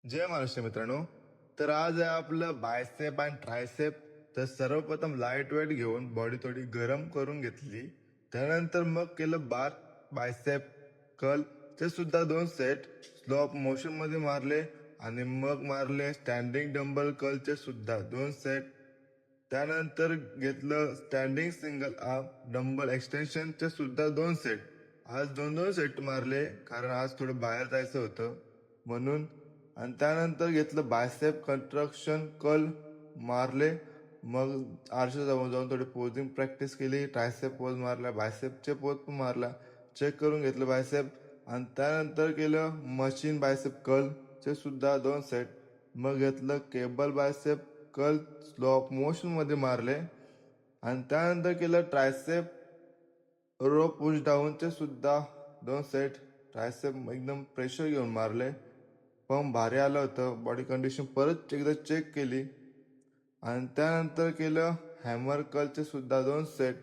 जय महाराष्ट्र मित्रांनो. तर आज आहे आपलं बायसेप आणि ट्रायसेप. तर सर्वप्रथम लाईट वेट घेऊन बॉडी थोडी गरम करून घेतली. त्यानंतर मग केलं बायसेप कर्ल चे सुद्धा 2 सेट स्लो ऑफ मोशन मध्ये मारले. आणि मग मारले स्टँडिंग डंबल कर्लचे सुद्धा 2 सेट. त्यानंतर घेतलं स्टँडिंग सिंगल आर्म डंबल एक्सटेन्शनचे सुद्धा 2 सेट. आज 2-2 सेट मारले कारण आज थोडं बाहेर जायचं होतं म्हणून. आणि त्यानंतर घेतलं बायसेप कंट्रक्शन कर्ल मारले. मग आरशाजवळ जाऊन थोडी पोजिंग प्रॅक्टिस केली. ट्रायसेप पोज मारला, बायसेपचे पोज पण मारला, चेक करून घेतलं बायसेप. आणि त्यानंतर केलं मशीन बायसेप कर्लचे सुद्धा 2 सेट. मग घेतलं cable bicep curl slow of motion मध्ये मारले. आणि त्यानंतर केलं ट्रायसेप रो पुश डाऊनचे सुद्धा 2 सेट. ट्रायसेप एकदम प्रेशर घेऊन मारले, पण भारी आलं होतं. बॉडी कंडिशन परत एकदा चेक केली. आणि त्यानंतर केलं हॅमर कर्लचे सुद्धा 2 सेट.